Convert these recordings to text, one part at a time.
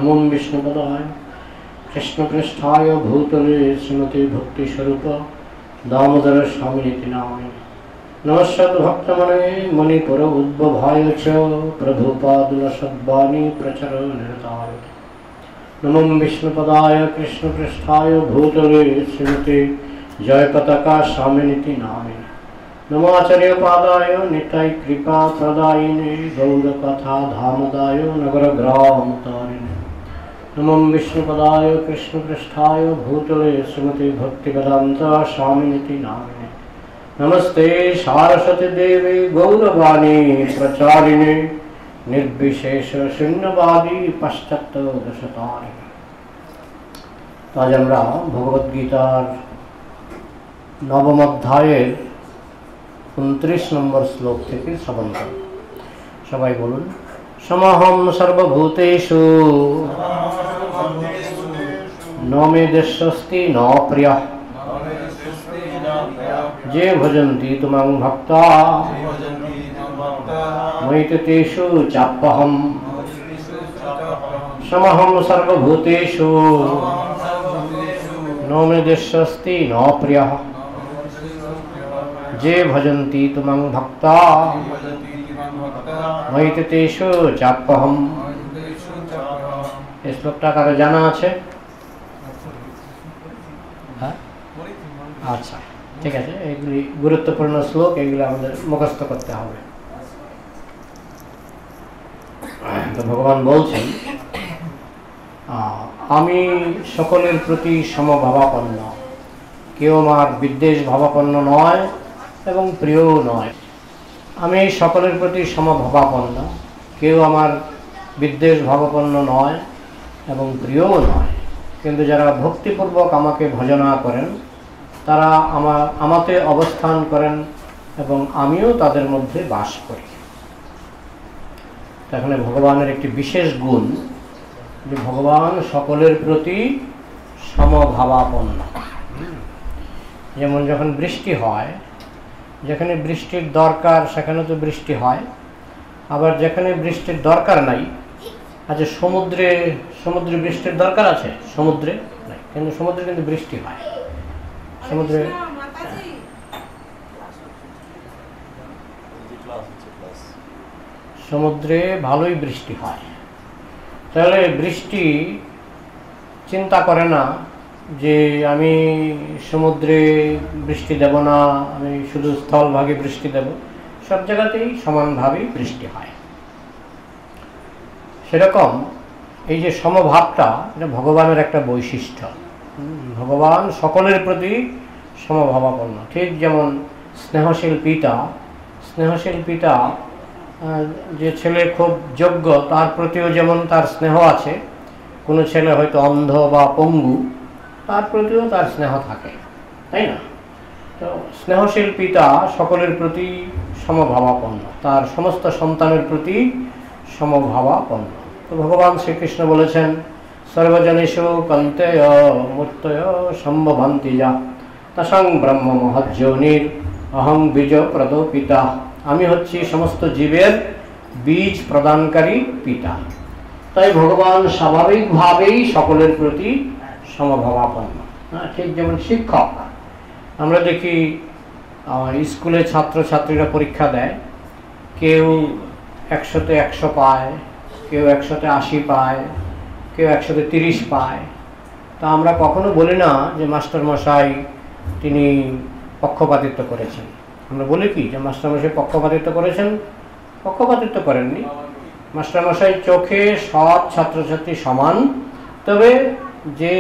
नमो विष्णुपदाय कृष्णपृष्ठाय भूतले श्रीमते भक्तिस्वरूप दामोदर स्वामिनिति नामिने। नमस्सद्भक्तमने मणिपुर उद्भवाय च प्रभुपादुलसद्वाणी प्रचर निरताय। नमो विष्णुपदाय कृष्णपृष्ठाय भूतले श्रीमते जयपताका स्वामिनिति नामिने। नमाचार्यपादाय निताय कृपा प्रदायिने गौरकथा धामदाय नगरग्रामतारिणे। नमो विष्णुपदाय कृष्णपृष्ठाय भूतले श्रीमते भक्तिवेदांत स्वामिनिति नामिने। नमस्ते सारस्वती देवी गौरवाणी प्रचारिणे निर्विशेष शून्यवादी पाश्चात्य दशतारिणे। आज আমরা भगवद्गीतार नवम अध्यायेर 29 নম্বর শ্লোক থেকে শ্রবণ করব। সবাই বলুন, সমহং সর্বভূতেষু ন মে দেশস্তি ন প্রিয়ঃ যে ভজন্তি তুমাং ভক্তা ময়ি তেষু চাপ্যহম। সমহং সর্বভূতেষু ন মে দেশস্তি ন প্রিয়ঃ जे भजन्ति तुमं भक्ता मयि तेषु चाप्यहम्। এই শ্লোকটা কারো জানা আছে? হ্যাঁ, আচ্ছা, ঠিক আছে। এগুলি গুরুত্বপূর্ণ শ্লোক, এগুলো আমাদের মুখস্থ করতে হবে। তো ভগবান বলছেন, আমি সকলের প্রতি সমভাবাপন্ন, কেউ আমার বিদ্বেষ ভাবাপন্ন নয় এবং প্রিয়ও নয়। আমি সকলের প্রতি সমভাবাপন্ন, কেউ আমার বিদ্বেষ ভাবাপন্ন নয় এবং প্রিয়ও নয়। কিন্তু যারা ভক্তিপূর্বক আমাকে ভজনা করেন তারা আমাতে অবস্থান করেন এবং আমিও তাদের মধ্যে বাস করি। এখানে ভগবানের একটি বিশেষ গুণ যে ভগবান সকলের প্রতি সমভাবাপন্ন। যেমন যখন বৃষ্টি হয়, যেখানে বৃষ্টির দরকার সেখানে তো বৃষ্টি হয়, আবার যেখানে বৃষ্টির দরকার নাই, আচ্ছা সমুদ্রে বৃষ্টির দরকার আছে, সমুদ্রে নাই, কিন্তু সমুদ্রে কিন্তু বৃষ্টি হয়। সমুদ্রে ভালোই বৃষ্টি হয়। তাহলে বৃষ্টি চিন্তা করে না যে আমি সমুদ্রে বৃষ্টি দেব না, আমি শুধু স্থলভাগে বৃষ্টি দেব। সব জায়গাতেই সমানভাবেই বৃষ্টি হয়। সেরকম এই যে সমভাবটা, এটা ভগবানের একটা বৈশিষ্ট্য। ভগবান সকলের প্রতি সমভাবাপন্ন। ঠিক যেমন স্নেহশীল পিতা যে ছেলে খুব যোগ্য তার প্রতিও যেমন তার স্নেহ আছে, কোনো ছেলে হয়তো অন্ধ বা পঙ্গু তার প্রতিও তার স্নেহ থাকে, তাই না? তো স্নেহশীল পিতা সকলের প্রতি সমভাবাপন্ন, তার সমস্ত সন্তানের প্রতি সমভাবাপন্ন। তো ভগবান শ্রীকৃষ্ণ বলেছেন, সর্বজনেষু কন্তেয় মূর্তয় সম্ভবন্তি যা তসং ব্রহ্ম মহজ্যোনির অহং বীজ প্রদ পিতা। আমি হচ্ছি সমস্ত জীবের বীজ প্রদানকারী পিতা। তাই ভগবান স্বাভাবিকভাবেই সকলের প্রতি সমভাবাপন্ন। ঠিক যেমন শিক্ষক, আমরা দেখি স্কুলে ছাত্রছাত্রীরা পরীক্ষা দেয়, কেউ 100-তে 100 পায়, কেউ 100-তে 80 পায়, কেউ 100-তে 30 পায়। তা আমরা কখনো বলি না যে মাস্টারমশাই তিনি পক্ষপাতিত্ব করেছেন। আমরা বলি কি যে মাস্টারমশাই পক্ষপাতিত্ব করেছেন? পক্ষপাতিত্ব করেননি। মাস্টারমশাই চোখে সব ছাত্রছাত্রী সমান, তবে যে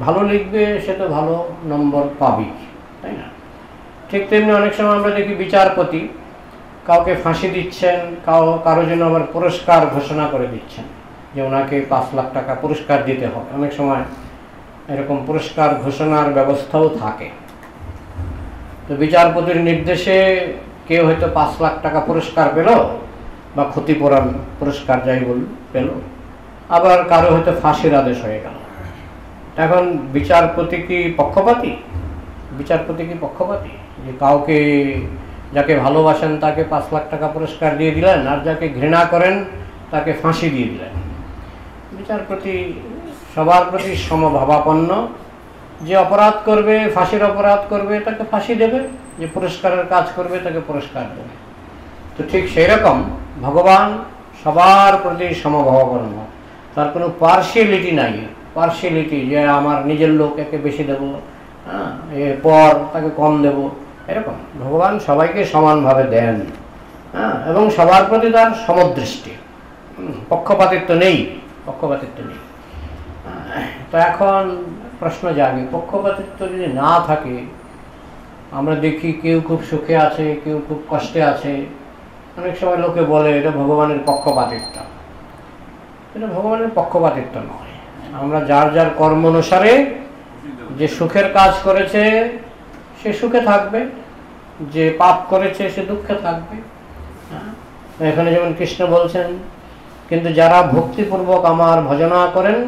ভালো লিখবে সে তো ভালো নম্বর পাবেই, তাই না? ঠিক তেমনি অনেক সময় আমরা দেখি বিচারপতি কাউকে ফাঁসি দিচ্ছেন, কারো জন্য আবার পুরস্কার ঘোষণা করে দিচ্ছেন যে ওনাকে 5 লাখ টাকা পুরস্কার দিতে হবে। অনেক সময় এরকম পুরস্কার ঘোষণার ব্যবস্থাও থাকে। তো বিচারপতির নির্দেশে কেউ হয়তো 5 লাখ টাকা পুরস্কার পেল বা ক্ষতিপূরণ পুরস্কার যাই পেল, আবার কারো হয়তো ফাঁসির আদেশ হয়ে গেল। এখন বিচারপতি কি পক্ষপাতী? যে কাউকে যাকে ভালোবাসেন তাকে 5 লাখ টাকা পুরস্কার দিয়ে দিলেন, আর যাকে ঘৃণা করেন তাকে ফাঁসি দিয়ে দিলেন। বিচারপতি সবার প্রতি সমভাবাপন্ন। যে অপরাধ করবে, ফাঁসির অপরাধ করবে তাকে ফাঁসি দেবে, যে পুরস্কারের কাজ করবে তাকে পুরস্কার দেবে। তো ঠিক সেই রকম ভগবান সবার প্রতি সমভাবাপন্ন, তার কোনো পার্সিয়ালিটি নাই। পার্সিয়ালিটি যে আমার নিজের লোক একে বেশি দেবো, পর তাকে কম দেব, এরকম ভগবান সবাইকে সমানভাবে দেন। এবং সবার প্রতি তার সমদৃষ্টি, পক্ষপাতিত্ব নেই, পক্ষপাতিত্ব নেই। তো এখন প্রশ্ন জাগে, পক্ষপাতিত্ব যদি না থাকে, আমরা দেখি কেউ খুব সুখে আছে, কেউ খুব কষ্টে আছে, অনেক সময় লোকে বলে এটা ভগবানের পক্ষপাতিত্ব। এটা ভগবানের পক্ষপাতিত্ব নয়। আমরা যার যার কর্ম অনুসারে যে সুখের কাজ করেছে সে সুখে থাকবে, যে পাপ করেছে সে দুঃখে থাকবে। এখানে যেমন কৃষ্ণ বলছেন, কিন্তু যারা ভক্তিপূর্বক আমার ভজনা করেন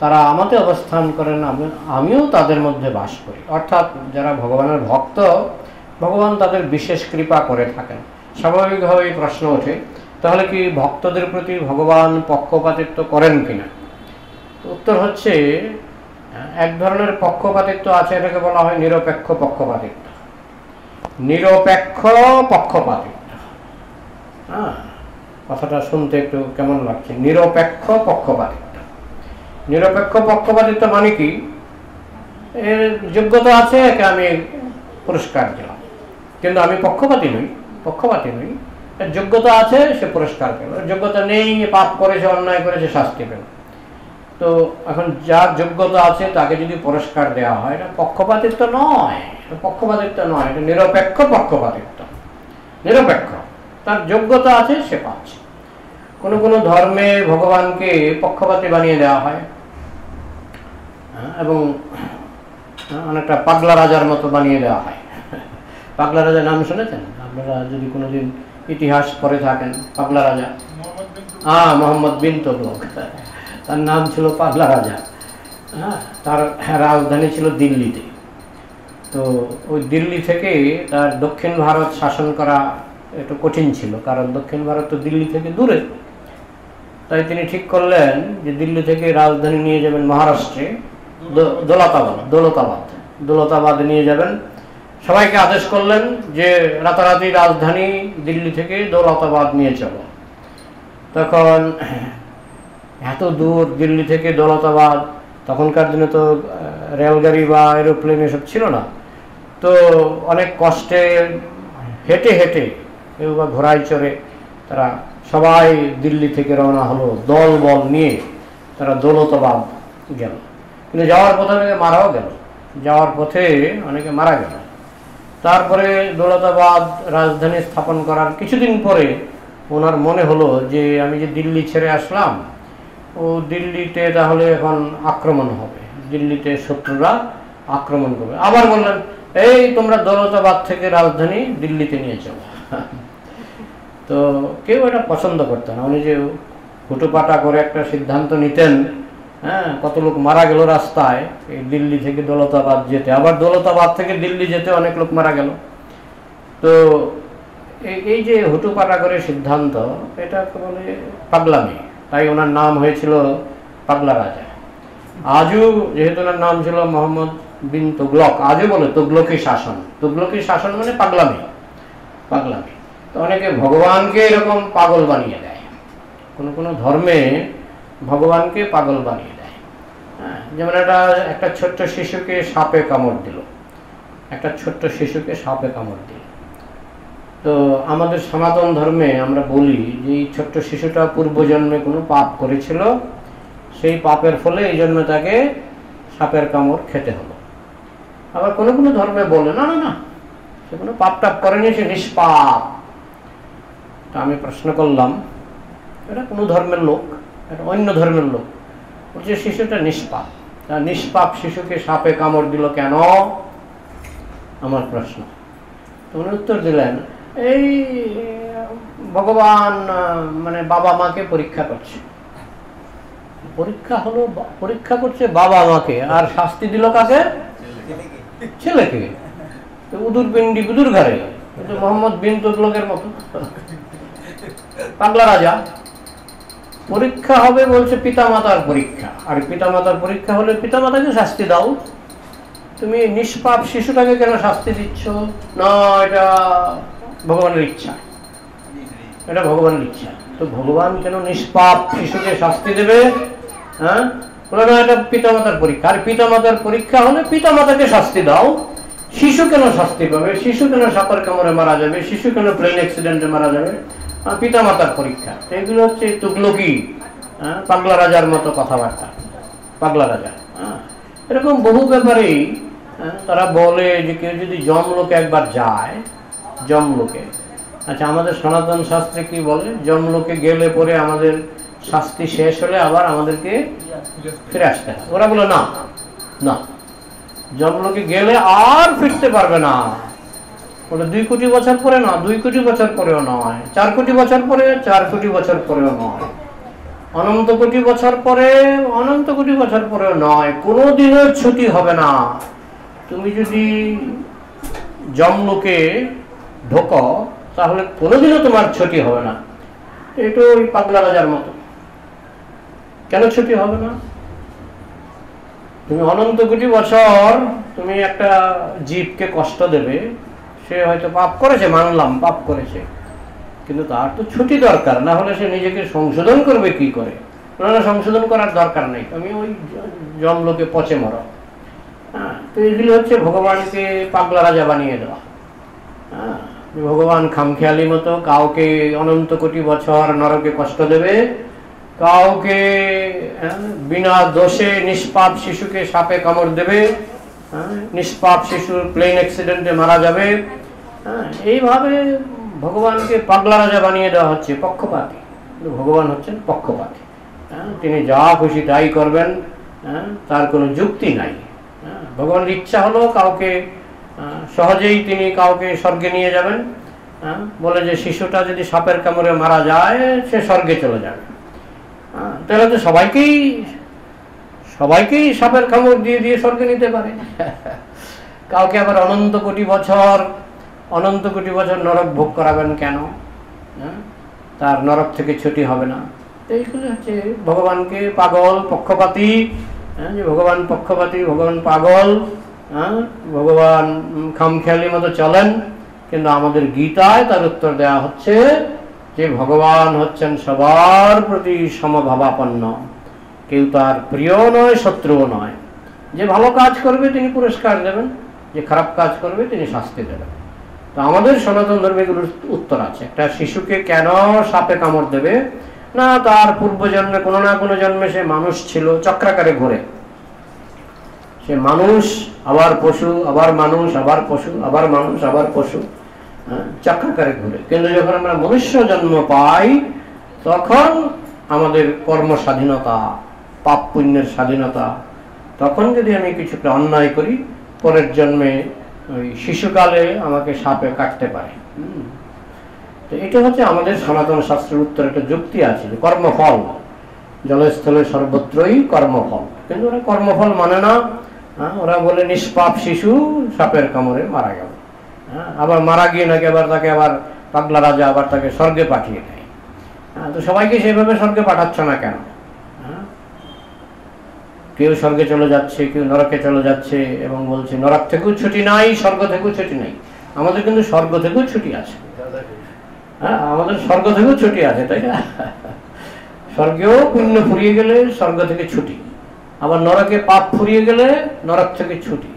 তারা আমাতে অবস্থান করেন, আমিও তাদের মধ্যে বাস করি। অর্থাৎ যারা ভগবানের ভক্ত, ভগবান তাদের বিশেষ কৃপা করে থাকেন। স্বাভাবিকভাবেই প্রশ্ন ওঠে, তাহলে কি ভক্তদের প্রতি ভগবান পক্ষপাতিত্ব করেন কিনা? উত্তর হচ্ছে, এক ধরনের পক্ষপাতিত্ব আছে, এটাকে বলা হয় নিরপেক্ষ পক্ষপাতিত্ব। নিরপেক্ষ পক্ষপাতিত্ব, কথাটা শুনতে একটু কেমন লাগছে? নিরপেক্ষ পক্ষপাতিত্ব। নিরপেক্ষ পক্ষপাতিত্ব মানে কি? এর যোগ্যতা আছে, একে আমি পুরস্কার দিলাম, কিন্তু আমি পক্ষপাতী নই, পক্ষপাতী নই। এর যোগ্যতা আছে, সে পুরস্কার পেল। যোগ্যতা নেই, পাপ করেছে, অন্যায় করেছে, শাস্তি পেল। তো এখন যার যোগ্যতা আছে তাকে যদি পুরস্কার দেওয়া হয়, এটা পক্ষপাতিত্ব নয়, পক্ষপাতিত্ব নয়, এটা নিরপেক্ষ পক্ষপাতিত্ব। নিরপেক্ষ, তার যোগ্যতা আছে, সে পাচ্ছে। কোনো কোনো ধর্মে ভগবানকে পক্ষপাতী বানিয়ে দেওয়া হয়, এবং অনেকটা পাগলা রাজার মতো বানিয়ে দেওয়া হয়। পাগলা রাজার নাম শুনেছেন আপনারা? যদি কোনোদিন ইতিহাস পড়ে থাকেন, পাগলা রাজা, মোহাম্মদ বিন তুগলক, তার নাম ছিল পাগলা রাজা। তার রাজধানী ছিল দিল্লিতে। তো ওই দিল্লি থেকে তার দক্ষিণ ভারত শাসন করা একটু কঠিন ছিল, কারণ দক্ষিণ ভারত তো দিল্লি থেকে দূরে। তাই তিনি ঠিক করলেন যে দিল্লি থেকে রাজধানী নিয়ে যাবেন মহারাষ্ট্রে, দৌলতাবাদ নিয়ে যাবেন। সবাইকে আদেশ করলেন যে রাতারাতি রাজধানী দিল্লি থেকে দৌলতাবাদ নিয়ে চলো। তখন এত দূর দিল্লি থেকে দৌলতাবাদ, তখনকার দিনে তো রেলগাড়ি বা এরোপ্লেন এসব ছিল না। তো অনেক কষ্টে হেঁটে হেঁটে, কেউ বা ঘোড়ায় চড়ে, তারা সবাই দিল্লি থেকে রওনা হলো, দল বল নিয়ে তারা দৌলতাবাদ গেল। কিন্তু যাওয়ার পথে অনেকে মারাও গেল, যাওয়ার পথে অনেকে মারা গেল। তারপরে দৌলতাবাদ রাজধানী স্থাপন করার কিছুদিন পরে ওনার মনে হলো যে আমি যে দিল্লি ছেড়ে আসলাম, ও দিল্লিতে তাহলে এখন আক্রমণ হবে, দিল্লিতে শত্রুরা আক্রমণ করবে। আবার বললেন, এই তোমরা দৌলতাবাদ থেকে রাজধানী দিল্লিতে নিয়ে চলো। তো কেউ এটা পছন্দ করতেন না। উনি যে হুটোপাটা করে একটা সিদ্ধান্ত নিতেন, কত লোক মারা গেল রাস্তায় এই দিল্লি থেকে দৌলতাবাদ যেতে, আবার দৌলতাবাদ থেকে দিল্লি যেতে অনেক লোক মারা গেল। তো এই যে হুটোপাটা করে সিদ্ধান্ত, এটা বলে পাগলামি। তাই ওনার নাম হয়েছিল পাগলা রাজা। আজও যেহেতু ওনার নাম ছিল মোহাম্মদ বিন তুগলক, আজও বলে তুগলকি শাসন। তুগলকি শাসন মানে পাগলামি, পাগলামি। তো অনেকে ভগবানকে এরকম পাগল বানিয়ে দেয়, কোনো কোনো ধর্মে ভগবানকে পাগল বানিয়ে দেয়। যেমন একটা ছোট্ট শিশুকে সাপে কামড় দিল, একটা ছোট্ট শিশুকে সাপে কামড় দিল। তো আমাদের সনাতন ধর্মে আমরা বলি যে এই ছোট্ট শিশুটা পূর্বজন্মে কোনো পাপ করেছিল, সেই পাপের ফলে এই জন্মে তাকে সাপের কামড় খেতে হলো। আবার কোনো কোনো ধর্মে বলে না না না, সে কোনো পাপ টাপ করেনি, সে নিষ্পাপ। তা আমি প্রশ্ন করলাম, এটা কোনো ধর্মের লোক, এটা অন্য ধর্মের লোক, বলছে শিশুটা নিষ্পাপ। তা নিষ্পাপ শিশুকে সাপে কামড় দিল কেন? আমার প্রশ্ন। তো উনি উত্তর দিলেন, এই ভগবান মানে বাবা মাকে পরীক্ষা করছে। পরীক্ষা করছে বাবা মাকে, আর শাস্তি দিল কাকে? ছেলেকে। তো উদুর পিন্ডি বুদুর ঘরে, মোহাম্মদ বিন তুগলকের মতো পাগলা রাজা। পরীক্ষা হবে বলছে পিতামাতার পরীক্ষা। আর পিতামাতার পরীক্ষা হলে পিতামাতাকে শাস্তি দাও। তুমি নিষ্পাপ শিশুটাকে কেন শাস্তি দিচ্ছ? না, এটা ভগবানের ইচ্ছা, এটা ভগবানের ইচ্ছা। তো ভগবান কেন নিষ্পাপ শিশুকে শাস্তি দেবে? হ্যাঁ, না, এটা পিতামাতার পরীক্ষা। আর পিতামাতার পরীক্ষা হলে পিতামাতাকে শাস্তি দাও। শিশু কেন শাস্তি পাবে? শিশু কেন সাপের কামড়ে মারা যাবে? শিশু কেন প্লেন অ্যাক্সিডেন্টে মারা যাবে? পিতামাতার পরীক্ষা। এগুলো হচ্ছে তুগলকি, পাগলা রাজার মতো কথাবার্তা। পাগলা রাজা, এরকম বহু ব্যাপারেই তারা বলে যে কেউ যদি যমলোকে একবার যায়, যমলোকে, আচ্ছা আমাদের সনাতন শাস্ত্রে কি বলে? যমলোকে গেলে পরে আমাদের শাস্তি শেষ হলে আবার আমাদেরকে ফিরে আসতে হয়। ওরা বলে না, না, যমলোকে গেলে আর ফিরতে পারবে না। বলে 2 কোটি বছর পরে না, 2 কোটি বছর পরেও নয়, 4 কোটি বছর পরে, 4 কোটি বছর পরেও নয়, অনন্ত কোটি বছর পরে, অনন্ত কোটি বছর পরেও নয়, কোনোদিনও ছুটি হবে না। তুমি যদি যমলোকে ঢোকো তাহলে কোনোদিনও তোমার ছুটি হবে না। এটা ওই পাগলা রাজার মতো। কেন ছুটি হবে না? তুমি অনন্ত কোটি বছর তুমি একটা জীবকে কষ্ট দেবে, সে হয়তো পাপ করেছে, মানলাম পাপ করেছে, কিন্তু তার তো ছুটি দরকার, না হলে সে নিজেকে সংশোধন করবে কি করে? না, সংশোধন করার দরকার নেই, তুমি ওই যমলোকে পচে মরো। হ্যাঁ, তো এগুলো হচ্ছে ভগবানকে পাগলা রাজা বানিয়ে দেওয়া। হ্যাঁ, ভগবান খামখেয়ালি মতো কাউকে অনন্ত কোটি বছর নরকে কষ্ট দেবে, কাউকে বিনা দোষে নিষ্পাপ শিশুকে সাপে কামড় দেবে, নিষ্পাপ শিশুর প্লেন অ্যাক্সিডেন্টে মারা যাবে। এইভাবে ভগবানকে পাগলা রাজা বানিয়ে দেওয়া হচ্ছে, পক্ষপাতী। ভগবান হচ্ছেন পক্ষপাতী। তিনি যা খুশি তাই করবেন, তার কোনো যুক্তি নাই। ভগবানের ইচ্ছা হলো কাউকে সহজেই তিনি কাউকে স্বর্গে নিয়ে যাবেন। বলে যে শিশুটা যদি সাপের কামড়ে মারা যায় সে স্বর্গে চলে যাবে। তাহলে তো সবাইকেই সাপের কামড় দিয়ে দিয়ে স্বর্গে নিতে পারে। কাউকে আবার অনন্ত কোটি বছর নরক ভোগ করাবেন কেন? তার নরক থেকে ছুটি হবে না। এইগুলো হচ্ছে ভগবানকে পাগল, পক্ষপাতী। যে ভগবান পক্ষপাতী, ভগবান পাগল, ভগবান খামখেয়ালি মতো চলেন। কিন্তু আমাদের গীতায় তার উত্তর দেওয়া হচ্ছে যে ভগবান হচ্ছেন সবার প্রতি সমভাবাপন্ন, কেউ তার প্রিয় নয়, শত্রুও নয়। যে ভালো কাজ করবে তিনি পুরস্কার দেবেন, যে খারাপ কাজ করবে তিনি শাস্তি দেবেন। তো আমাদের সনাতন ধর্মীগুলোর উত্তর আছে। একটা শিশুকে কেন সাপে কামড় দেবে? না, তার পূর্বজন্মে কোনো না কোনো জন্মে সে মানুষ ছিল, চক্রাকারে ঘোরে। সে মানুষ, আবার পশু, আবার মানুষ, আবার পশু, আবার মানুষ, আবার পশু, চক্রাকারে ঘুরে। কিন্তু যখন আমরা মনুষ্য জন্ম পাই তখন আমাদের কর্ম স্বাধীনতা, পাপ পুণ্যের স্বাধীনতা। তখন যদি আমি কিছুটা অন্যায় করি, পরের জন্মে ওই শিশুকালে আমাকে সাপে কাটতে পারে। তো এটা হচ্ছে আমাদের সনাতন শাস্ত্রের উত্তর। একটা যুক্তি আছে যে কর্মফল, জলস্থলে সর্বত্রই কর্মফল। কিন্তু ওরা কর্মফল মানে না। ওরা বলে নিষ্পাপ শিশু সাপের কামড়ে মারা গেল, আবার মারা গিয়ে নাকি আবার তাকে আবার পাগলা রাজা আবার তাকে স্বর্গে পাঠিয়ে দেয়। তো সবাইকে সেভাবে স্বর্গে পাঠাচ্ছ না কেন? কেউ স্বর্গে চলে যাচ্ছে, কেউ নরকে চলে যাচ্ছে এবং বলছে নরক থেকেও ছুটি নাই, স্বর্গ থেকেও ছুটি নাই। আমাদের কিন্তু স্বর্গ থেকেও ছুটি আছে। আমাদের স্বর্গ থেকেও ছুটি আছে, তাই না? স্বর্গেও পুণ্য ফুরিয়ে গেলে স্বর্গ থেকে ছুটি, আবার নরকে পাপ ফুরিয়ে গেলে নরক থেকে ছুটি।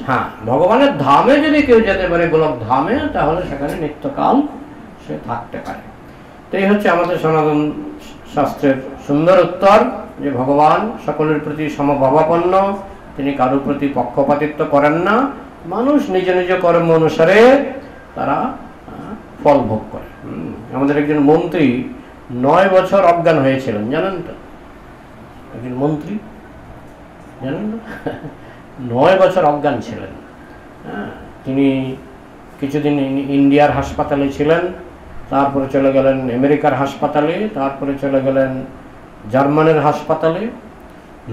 হ্যাঁ, ভগবানের ধামে যদি কেউ যেতে পারে, গোলক ধামে, তাহলে সেখানে নিত্যকাল সে থাকতে পারে। তো এই হচ্ছে আমাদের সনাতন শাস্ত্রের সুন্দর উত্তর, যে ভগবান সকলের প্রতি সমভাবাপন্ন, তিনি কারোর প্রতি পক্ষপাতিত্ব করেন না। মানুষ নিজ নিজ কর্ম অনুসারে তারা ফল ভোগ করে। আমাদের একজন মন্ত্রী 9 বছর অজ্ঞান হয়েছিলেন, জানেন তো? একজন মন্ত্রী, জানেন না? 9 বছর অজ্ঞান ছিলেন। তিনি কিছুদিন ইন্ডিয়ার হাসপাতালে ছিলেন, তারপরে চলে গেলেন আমেরিকার হাসপাতালে, তারপরে চলে গেলেন জার্মানের হাসপাতালে।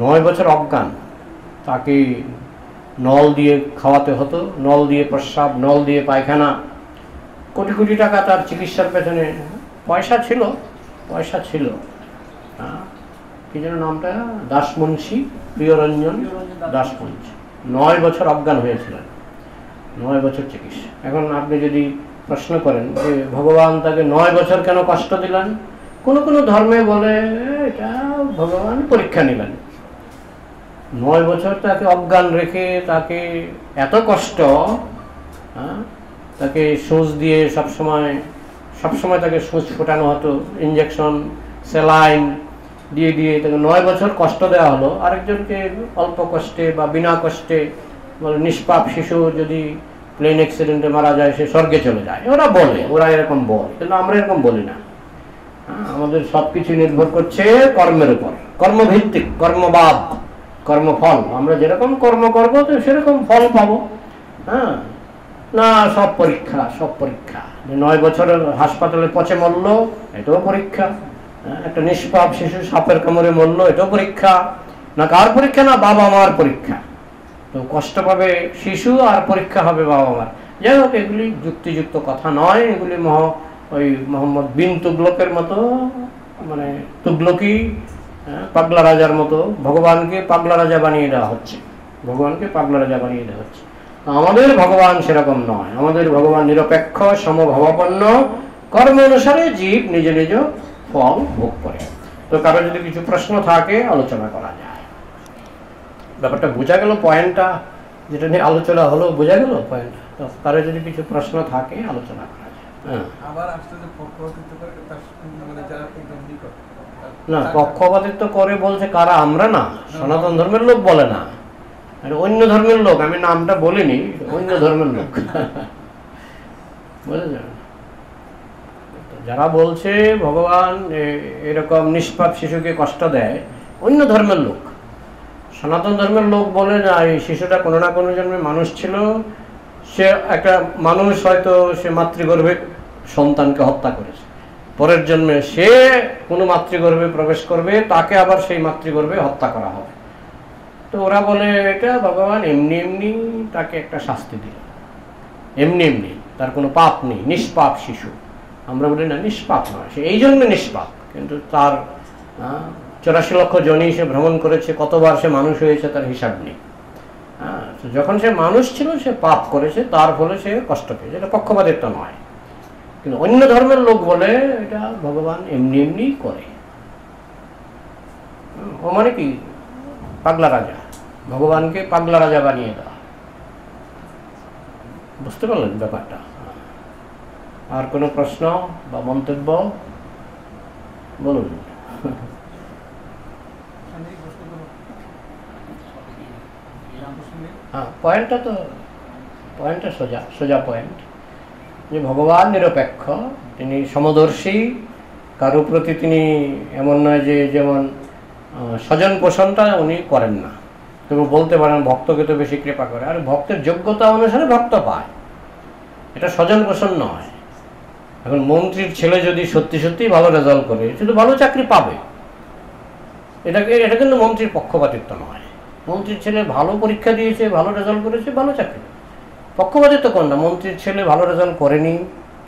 9 বছর অজ্ঞান। তাকে নল দিয়ে খাওয়াতে হতো, নল দিয়ে প্রস্রাব, নল দিয়ে পায়খানা। কোটি কোটি টাকা তার চিকিৎসার পেছনে পয়সা ছিল। কি যেন নামটা, দাসমুন্সী, প্রিয়রঞ্জন দাসমুন্সী, 9 বছর অজ্ঞান হয়েছিলেন, 9 বছর চিকিৎসা। এখন আপনি যদি প্রশ্ন করেন যে ভগবান তাকে 9 বছর কেন কষ্ট দিলেন, কোনো কোনো ধর্মে বলে এটা ভগবান পরীক্ষা নিলেন। 9 বছর তাকে অজ্ঞান রেখে তাকে এত কষ্ট, তাকে সূচ দিয়ে সবসময় তাকে সূচ ফোটানো হতো, ইঞ্জেকশন, স্যালাইন দিয়ে দিয়ে তাকে 9 বছর কষ্ট দেওয়া হলো। আরেকজনকে অল্প কষ্টে বা বিনা কষ্টে, বলে নিষ্পাপ শিশু যদি প্লেন অ্যাক্সিডেন্টে মারা যায় সে স্বর্গে চলে যায়, ওরা এরকম বলে, কিন্তু আমরা এরকম বলি না। আমাদের সবকিছু নির্ভর করছে কর্মের উপর, কর্মভিত্তিক, কর্মবাদ, কর্মফল। আমরা যেরকম কর্ম করবো তো সেরকম ফল পাবো। না, সব পরীক্ষা। 9 বছরের হাসপাতালে পচে মরল, এটাও পরীক্ষা। একটা নিষ্পাপ শিশু সাপের কামড়ে মরল, এটাও পরীক্ষা। না কার পরীক্ষা? না বাবা মার পরীক্ষা। তো কষ্ট পাবে শিশু আর পরীক্ষা হবে বাবা মার। যাই হোক, এগুলি যুক্তিযুক্ত কথা নয়। এগুলি ওই মোহাম্মদ বিন তুগলকের মতো, মানে তুগলকি, পাগলা রাজার মতো ভগবানকে পাগলা রাজা বানিয়ে দেওয়া হচ্ছে। আমাদের ভগবান সেরকম নয়। আমাদের ভগবান নিরপেক্ষ, সমভাবাপন্ন, কর্ম অনুসারে জীব নিজ নিজ ফল ভোগ করে। তো কারো যদি কিছু প্রশ্ন থাকে আলোচনা করা যায়। ব্যাপারটা বোঝা গেল? পয়েন্টটা যেটা নিয়ে আলোচনা হলো বোঝা গেল পয়েন্ট? তো কারো যদি কিছু প্রশ্ন থাকে আলোচনা করা যায়। না, পক্ষপাতিত্ব করে বলছে কারা? আমরা না, সনাতন ধর্মের লোক বলে না, অন্য ধর্মের লোক। আমি নামটা বলিনি, অন্য ধর্মের লোক। বুঝেছেন? যারা বলছে ভগবান এরকম নিষ্পাপ শিশুকে কষ্ট দেয়, অন্য ধর্মের লোক। সনাতন ধর্মের লোক বলে না, এই শিশুটা কোনো না কোনো জন্মে মানুষ ছিল, সে একটা মানুষ, হয়তো সে মাতৃগর্ভে সন্তানকে হত্যা করেছে, পরের জন্মে সে কোনো মাতৃগর্ভে প্রবেশ করবে, তাকে আবার সেই মাতৃগর্ভে হত্যা করা হবে। তো ওরা বলে এটা ভগবান এমনি এমনি তাকে একটা শাস্তি দিল, এমনি তার কোনো পাপ নেই, নিষ্পাপ শিশু। আমরা বলি না, নিষ্পাপ নয়, সে এই জন্য নিষ্পাপ, কিন্তু তার 84 লক্ষ জনই সে ভ্রমণ করেছে, কতবার সে মানুষ হয়েছে তার হিসাব নেই। যখন সে মানুষ ছিল সে পাপ করেছে, তার ফলে সে কষ্ট পেয়েছে। এটা পক্ষপাতিত্ব নয়। কিন্তু অন্য ধর্মের লোক বলে এটা ভগবান এমনি এমনি করে। ও মানে কি? পাগলা রাজা, ভগবানকে পাগলা রাজা বানিয়ে দেওয়া। বুঝতে পারলেন ব্যাপারটা? আর কোনো প্রশ্ন বা মন্তব্য বলুন। পয়েন্টটা সোজা পয়েন্ট, যে ভগবান নিরপেক্ষ, তিনি সমদর্শী, কারো প্রতি তিনি এমন নয় যে যেমন স্বজন পোষণটা উনি করেন না। তবু বলতে পারেন ভক্তকে তো বেশি কৃপা করে, আর ভক্তের যোগ্যতা অনুসারে ভক্ত পায়, এটা স্বজন পোষণ নয়। এখন মন্ত্রীর ছেলে যদি সত্যি সত্যি ভালো রেজাল্ট করে, সে তো ভালো চাকরি পাবে, এটা কিন্তু মন্ত্রীর পক্ষপাতিত্ব নয়। মন্ত্রীর ছেলে ভালো পরীক্ষা দিয়েছে, ভালো রেজাল্ট করেছে, ভালো চাকরি, পক্ষপাতিত্ব কোন না। মন্ত্রীর ছেলে ভালো রেজাল্ট করেনি,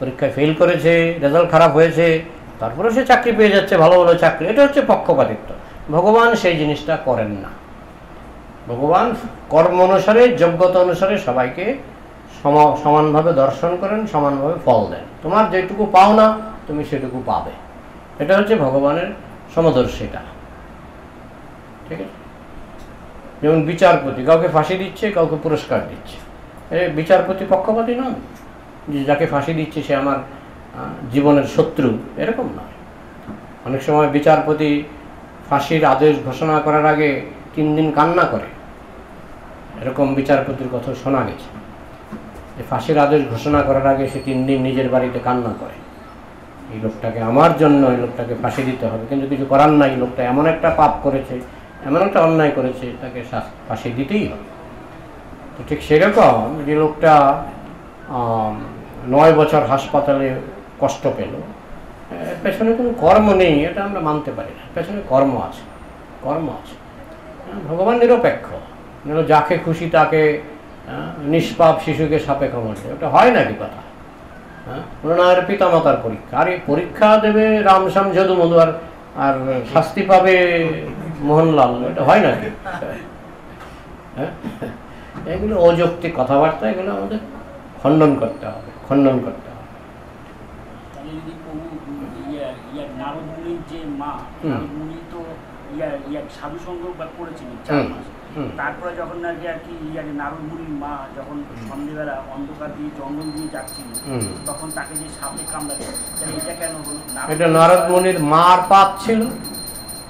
পরীক্ষায় ফেল করেছে, রেজাল্ট খারাপ হয়েছে, তারপরে সে চাকরি পেয়ে যাচ্ছে, ভালো ভালো চাকরি, এটা হচ্ছে পক্ষপাতিত্ব। ভগবান সেই জিনিসটা করেন না। ভগবান কর্ম অনুসারে, যোগ্যতা অনুসারে সবাইকে সমানভাবে দর্শন করেন, সমানভাবে ফল দেন। তোমার যেটুকু পাও না তুমি সেটুকু পাবে, এটা হচ্ছে ভগবানের সমদর্শিতা। ঠিক আছে? যেমন বিচারপতি কাউকে ফাঁসি দিচ্ছে, কাউকে পুরস্কার দিচ্ছে, বিচারপতি পক্ষপাতী নন যে যাকে ফাঁসি দিচ্ছে সে আমার জীবনের শত্রু, এরকম নয়। অনেক সময় বিচারপতি ফাঁসির আদেশ ঘোষণা করার আগে 3 দিন কান্না করে, এরকম বিচারপতির কথা শোনা গেছে যে ফাঁসির আদেশ ঘোষণা করার আগে সে 3 দিন নিজের বাড়িতে কান্না করে, এই লোকটাকে, আমার জন্য এই লোকটাকে ফাঁসি দিতে হবে, কিন্তু কিছু করার নাই, লোকটা এমন একটা পাপ করেছে, এমন একটা অন্যায় করেছে, তাকে ফাঁসি দিতেই হবে। তো ঠিক সেরকম যে লোকটা 9 বছর হাসপাতালে কষ্ট পেল, পেছনে কোনো কর্ম নেই, এটা আমরা মানতে পারি না, পেছনে কর্ম আছে। ভগবান নিরপেক্ষ, যাকে খুশি তাকে, নিষ্পাপ শিশুকে সাপে কামড় দেয়, ওটা হয় নাকি কথা? ওনার পিতামাতার পরীক্ষা, আর এই পরীক্ষা দেবে রামশ্যাম যদু মধু, আর আর শাস্তি পাবে মোহনলাল, এটা হয় নাকি? হ্যাঁ, এগুলো অযৌক্তিক কথাবার্তা, এগুলো আমাদের খণ্ডন করতে হবে, খণ্ডন করতে হবে। নারদমুনির যে মা, নারদমুনি তো সাধু সঙ্গ করেছিলেন, তারপরে যখন নাকি আর কি নারদমুনির মা যখন সন্ধ্যেবেলা অন্ধকার দিয়ে জঙ্গল দিয়ে যাচ্ছিল, তখন তাকে যে সাপে কামড়াচ্ছে, এটা কেন হলো? এটা নারদমুনির মার পাপ ছিল।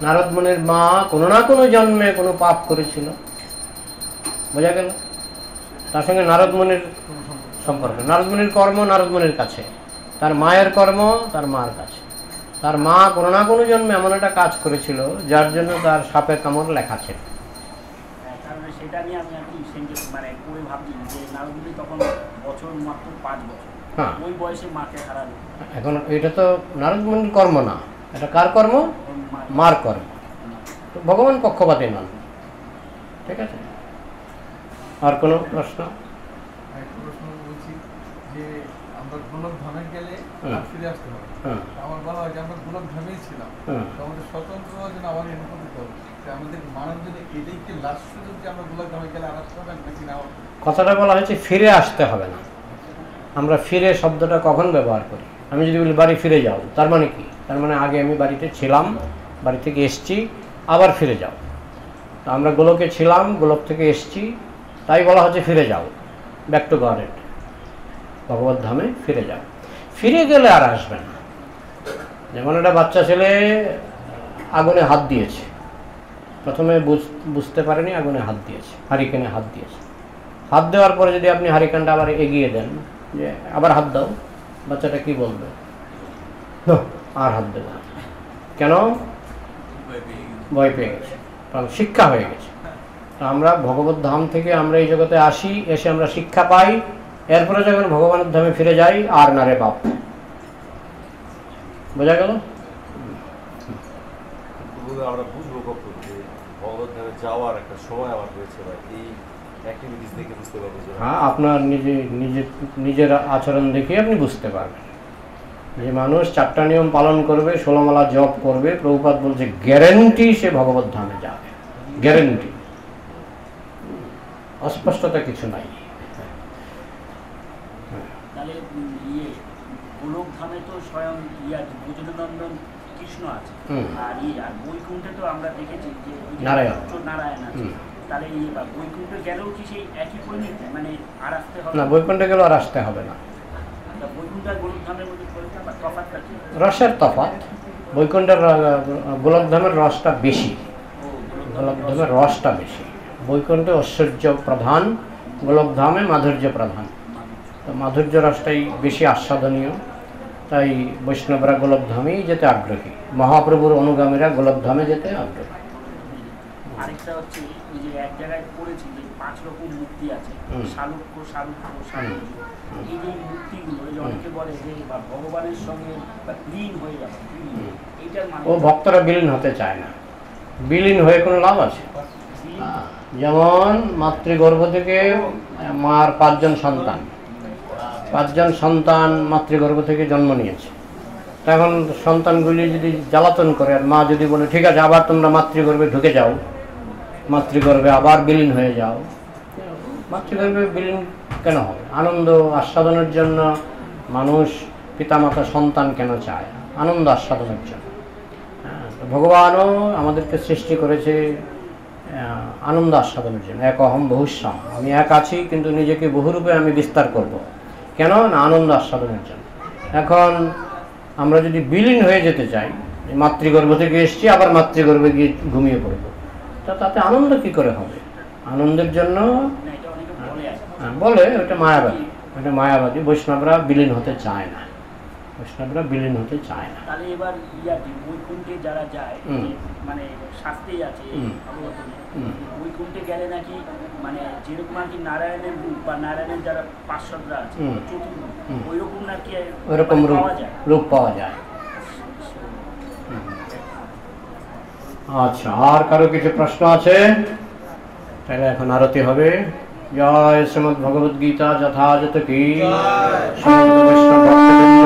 নারদমুনির মা কোনো না কোনো জন্মে কোনো পাপ করেছিল, বোঝা গেল? তার সঙ্গে নারদমুনির সম্পর্ক, নারদমুনির কর্ম নারদমুনির কাছে, তার মায়ের কর্ম তার মার কাছে। তার মা কোনো না কোনো জন্মে এমন একটা কাজ করেছিল যার জন্য তার সাপের কামড় লেখা ছিল। সেটা নিয়ে আমি আর কি মানে করে ভাবছি যে নারদমুনি তখন বছর মাত্র 5 বছর, ওই বয়সে মাকে হারালো। এখন এটা তো নারদমুনির কর্ম না, এটা কার কর্ম? মার কর্ম। ভগবান পক্ষপাতী নন, ঠিক আছে? আর কোনো প্রশ্ন? আমরা গোলক ধামে গেলে ফিরে আসতে হবে। আমার বলা হয় যে আমরা গোলক ধামেই ছিলাম, আমাদের স্বতন্ত্র যেন আমার এরকম দিতে হবে। আমাদের মানব যদি এটাই কি লাস্ট সুযোগ যে আমরা গোলক ধামে গেলে আর আসতে হবে নাকি না? কথাটা বলা হয়েছে ফিরে আসতে হবে না। আমরা ফিরে শব্দটা কখন ব্যবহার করি? আমি যদি বলি বাড়ি ফিরে যাও, তার মানে কি? তার মানে আগে আমি বাড়িতে ছিলাম, বাড়ি থেকে এসছি, আবার ফিরে যাও। তো আমরা গোলকে ছিলাম, গোলক থেকে এসছি, তাই বলা হচ্ছে ফিরে যাও, ব্যাক টু গডেড, ভগবত ধামে ফিরে যাও। ফিরে গেলে আর আসবে না। যেমন একটা বাচ্চা ছেলে আগুনে হাত দিয়েছে, প্রথমে বুঝতে পারেনি আগুনে হাত দিয়েছে, হারিকেনে হাত দিয়েছে। হাত দেওয়ার পরে যদি আপনি হারিকেনটা আবার এগিয়ে দেন, যে আবার হাত দাও, বাচ্চাটা কি বলবে? আর হাত দেবো। কেন? ভয় পেয়ে গেছে, কারণ শিক্ষা হয়ে গেছে। আমরা ভগবত ধাম থেকে আমরা এই জগতে আসি, এসে আমরা শিক্ষা পাই, এরপরে যখন ভগবানের ধামে ফিরে যাই আর না রে বাপ। বোঝা গেল? আমরা বুঝবো কখন যে ভগবত ধামে যাওয়ার একটা সময় আমার হয়েছে, বা এই অ্যাক্টিভিটিস দেখে বুঝতে পারবো? হ্যাঁ, আপনার নিজের আচরণ দেখে আপনি বুঝতে পারবেন। যে মানুষ 4টা নিয়ম পালন করবে, 16 মালা জপ করবে, প্রভুপাদ বলছে গ্যারেন্টি সে ভগবত ধামে যাবে, গ্যারেন্টি। অস্পষ্টতা কিছু নাই। তাহলে গোলক ধামে তো স্বয়ং ব্রজনন্দন কৃষ্ণ আছে, আর বৈকুণ্ঠে তো আমরা দেখেছি যে নারায়ণ আছে। তাহলে বৈকুণ্ঠে গেলেও কি সেই একই পরিণতি, মানে আর আসতে হবে না? বৈকুণ্ঠে গেলেও আর আসতে হবে না। বৈকুণ্ঠ আর গোলক ধামের মধ্যে তফাৎটা কি? রসের তফাৎ। বৈকুণ্ঠের গোলক ধামের রসটা বেশি, গোলক ধামের রসটা বেশি। বৈকুণ্ঠে ঐশ্বর্য প্রধান, গোলক ধামে মাধুর্য প্রধান। তো মাধুর্য রসটাই বেশি আস্বাদনীয়, তাই বৈষ্ণবরা গোলক ধামেই যেতে আগ্রহী, মহাপ্রভুর অনুগামীরা গোলক ধামে যেতে আগ্রহী। আরেকটা হচ্ছে ওই যে এক জায়গায় পড়েছি যে 5 রকম মুক্তি আছে, শালুক্য, শালুক্য, শালুক্য। এই যে মুক্তিগুলো অনেকে বলে যে ভগবানের সঙ্গে বিলীন হয়ে যাবে, এইটার মানে? ও ভক্তরা বিলীন হতে চায় না। বিলীন হয়ে কোনো লাভ আছে? যেমন মাতৃগর্ভ থেকে মার 5 জন সন্তান, 5 জন সন্তান মাতৃগর্ভ থেকে জন্ম নিয়েছে। এখন সন্তানগুলি যদি জ্বালাতন করে, আর মা যদি বলে ঠিক আছে আবার তোমরা মাতৃগর্ভে ঢুকে যাও, মাতৃগর্ভে আবার বিলীন হয়ে যাও, মাতৃগর্ভে বিলীন কেন হবে? আনন্দ আস্বাদনের জন্য মানুষ পিতামাতা সন্তান কেন চায়? আনন্দ আস্বাদনের জন্য। ভগবানও আমাদেরকে সৃষ্টি করেছে আনন্দ আস্বাদনের জন্য। এক অহম বহুশ্যাম, আমি এক আছি কিন্তু নিজেকে বহুরূপে আমি বিস্তার করব। কেন না? আনন্দ আস্বাদনের জন্য। এখন আমরা যদি বিলীন হয়ে যেতে চাই, মাতৃগর্ভ থেকে এসছি আবার মাতৃগর্ভে গিয়ে ঘুমিয়ে পড়ব, তাতে আনন্দ কি করে হবে? আনন্দের জন্য বলে ওটা মায়াবাদী, ওটা মায়াবাদী। বৈষ্ণবরা বিলীন হতে চায় না, বৈষ্ণবরা বিলীন হতে চায় না। তাহলে এবার বৈকুণ্ঠে যারা যায়, মানে শাস্ত্রেই আছে বৈকুণ্ঠে গেলে নাকি মানে যেরকম আর কি নারায়ণের রূপ বা নারায়ণের যারা পার্শ্বদরা আছে চতুর্মুখ, ওইরকম নাকি ওইরকম রূপ পাওয়া যায়। আচ্ছা, আর কারো কিছু প্রশ্ন আছে? তাহলে এখন আরতি হবে। জয় শ্রীমদ্ ভগবদ্গীতা যথাযথ কি, শ্রীমদ্ বৈষ্ণব ভক্তবৃন্দ